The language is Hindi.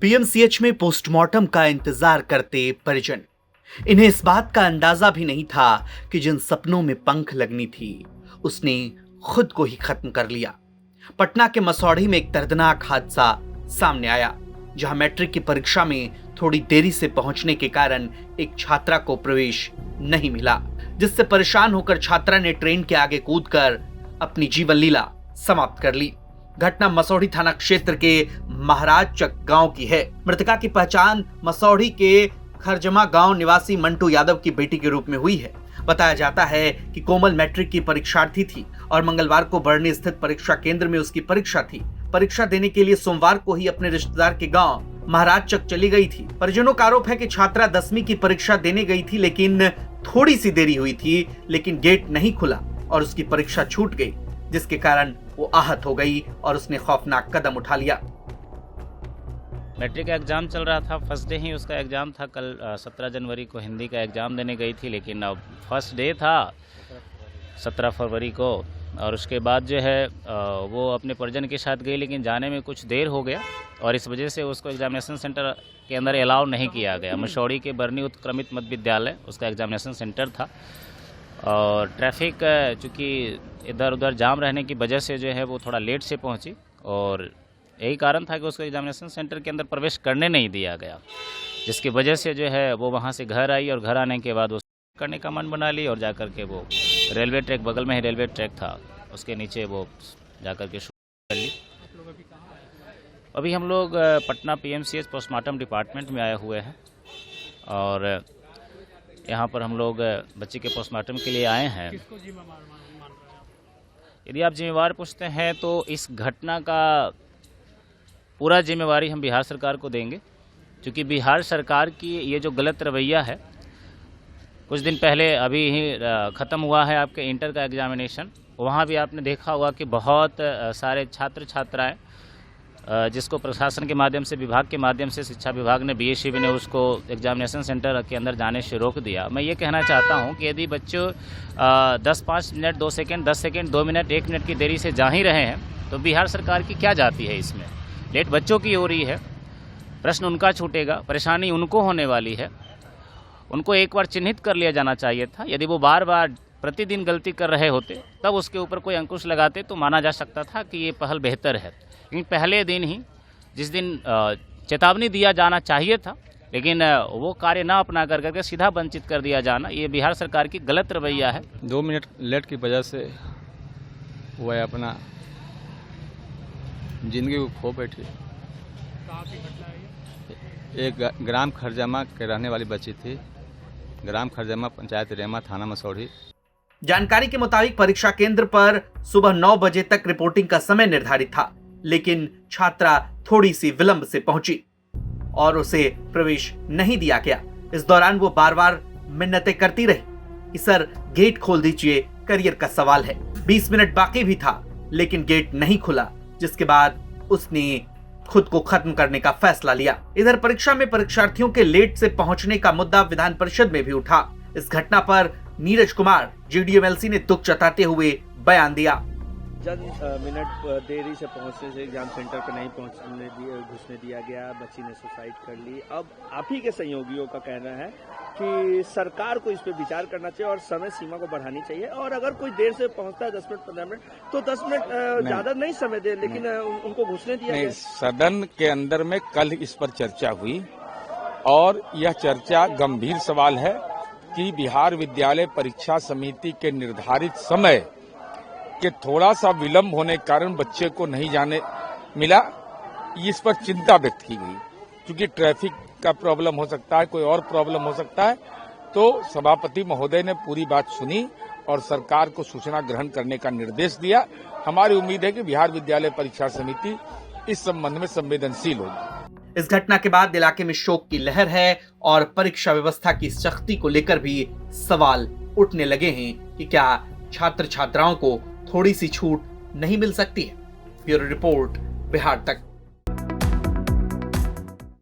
पीएमसीएच में पोस्टमार्टम का इंतजार करते परिजन। इन्हें इस बात का अंदाजा भी नहीं था कि जिन सपनों में पंख लगनी थी उसने खुद को ही खत्म कर लिया। पटना के मसौढ़ी में एक दर्दनाक हादसा सामने आया, जहां मैट्रिक की परीक्षा में थोड़ी देरी से पहुंचने के कारण एक छात्रा को प्रवेश नहीं मिला, जिससे परेशान होकर छात्रा ने ट्रेन के आगे कूदकर अपनी जीवन लीला समाप्त कर ली। घटना मसौढ़ी थाना क्षेत्र के महाराजचक गांव की है। मृतका की पहचान मसौढ़ी के खरजमा गांव निवासी मंटू यादव की बेटी के रूप में हुई है। बताया जाता है कि कोमल मैट्रिक की परीक्षार्थी थी और मंगलवार को बरनी स्थित परीक्षा केंद्र में उसकी परीक्षा थी। परीक्षा देने के लिए सोमवार को ही अपने रिश्तेदार के गांव महाराजचक चली गई थी। परिजनों का आरोप है कि छात्रा 10वीं की परीक्षा देने गई थी, लेकिन थोड़ी सी देरी हुई थी, लेकिन गेट नहीं खुला और उसकी परीक्षा छूट गई, जिसके कारण वो आहत हो गई और उसने खौफनाक कदम उठा लिया। मैट्रिक का एग्ज़ाम चल रहा था, फर्स्ट डे ही उसका एग्ज़ाम था। कल 17 जनवरी को हिंदी का एग्ज़ाम देने गई थी, लेकिन अब फर्स्ट डे था 17 फरवरी को, और उसके बाद जो है वो अपने परिजन के साथ गई, लेकिन जाने में कुछ देर हो गया और इस वजह से उसको एग्जामिनेशन सेंटर के अंदर अलाउ नहीं किया गया। मसौढ़ी के बरनी उत्क्रमित मध्य विद्यालय उसका एग्जामिनेशन सेंटर था, और ट्रैफिक चूँकि इधर उधर जाम रहने की वजह से जो है वो थोड़ा लेट से पहुंची, और यही कारण था कि उसको एग्जामिनेशन सेंटर के अंदर प्रवेश करने नहीं दिया गया, जिसकी वजह से जो है वो वहां से घर आई और घर आने के बाद वो करने का मन बना ली और जाकर के वो रेलवे ट्रैक, बगल में ही रेलवे ट्रैक था, उसके नीचे वो जाकर के शूट कर ली। अभी हम लोग पटना पीएमसीएच पोस्टमार्टम डिपार्टमेंट में आए हुए हैं और यहाँ पर हम लोग बच्चे के पोस्टमार्टम के लिए आए हैं। यदि आप जिम्मेवार पूछते हैं तो इस घटना का पूरा जिम्मेवारी हम बिहार सरकार को देंगे, क्योंकि बिहार सरकार की ये जो गलत रवैया है, कुछ दिन पहले अभी ही ख़त्म हुआ है आपके इंटर का एग्जामिनेशन, वहाँ भी आपने देखा होगा कि बहुत सारे छात्र छात्राएं जिसको प्रशासन के माध्यम से, विभाग के माध्यम से, शिक्षा विभाग ने, बीएसईबी ने उसको एग्जामिनेशन सेंटर के अंदर जाने से रोक दिया। मैं ये कहना चाहता हूँ कि यदि बच्चों 5 minute 2 second 10 second 2 minute 1 minute की देरी से जा ही रहे हैं, तो बिहार सरकार की क्या जाती है इसमें? लेट बच्चों की हो रही है, प्रश्न उनका छूटेगा, परेशानी उनको होने वाली है। उनको एक बार चिन्हित कर लिया जाना चाहिए था। यदि वो बार बार प्रतिदिन गलती कर रहे होते तब उसके ऊपर कोई अंकुश लगाते तो माना जा सकता था कि ये पहल बेहतर है, लेकिन पहले दिन ही, जिस दिन चेतावनी दिया जाना चाहिए था, लेकिन वो कार्य ना अपना करके सीधा वंचित कर दिया जाना, ये बिहार सरकार की गलत रवैया है। 2 मिनट लेट की वजह से वह अपना जिंदगी को खो बैठी। एक ग्राम खरजमा के रहने वाली बच्ची थी, ग्राम खरजमा, पंचायत रेमा, थाना मसौढ़ी। जानकारी के मुताबिक परीक्षा केंद्र पर सुबह 9 बजे तक रिपोर्टिंग का समय निर्धारित था, लेकिन छात्रा थोड़ी सी विलंब से पहुंची और उसे प्रवेश नहीं दिया गया। इस दौरान वो बार बार मिन्नतें करती रही कि सर गेट खोल दीजिए, करियर का सवाल है। 20 मिनट बाकी भी था, लेकिन गेट नहीं खुला, जिसके बाद उसने खुद को खत्म करने का फैसला लिया। इधर परीक्षा में परीक्षार्थियों के लेट से पहुंचने का मुद्दा विधान परिषद में भी उठा। इस घटना पर नीरज कुमार जेडीएमएलसी ने दुख जताते हुए बयान दिया। चंद मिनट देरी से पहुंचने से एग्जाम सेंटर पर नहीं घुसने दिया गया, बच्ची ने सुसाइड कर ली। अब आप ही के सहयोगियों का कहना है कि सरकार को इस पे विचार करना चाहिए और समय सीमा को बढ़ानी चाहिए, और अगर कोई देर से पहुंचता है 10 मिनट 15 मिनट तो 10 मिनट ज्यादा नहीं समय दे, लेकिन उनको घुसने दिया गया। सदन के अंदर में कल इस पर चर्चा हुई और यह चर्चा गंभीर सवाल है कि बिहार विद्यालय परीक्षा समिति के निर्धारित समय के थोड़ा सा विलंब होने के कारण बच्चे को नहीं जाने मिला। इस पर चिंता व्यक्त की गई, क्योंकि ट्रैफिक का प्रॉब्लम हो सकता है, कोई और प्रॉब्लम हो सकता है। तो सभापति महोदय ने पूरी बात सुनी और सरकार को सूचना ग्रहण करने का निर्देश दिया। हमारी उम्मीद है कि बिहार विद्यालय परीक्षा समिति इस संबंध में संवेदनशील होगी। इस घटना के बाद इलाके में शोक की लहर है और परीक्षा व्यवस्था की सख्ती को लेकर भी सवाल उठने लगे हैं कि क्या छात्र छात्राओं को थोड़ी सी छूट नहीं मिल सकती है। ब्यूरो रिपोर्ट, बिहार तक।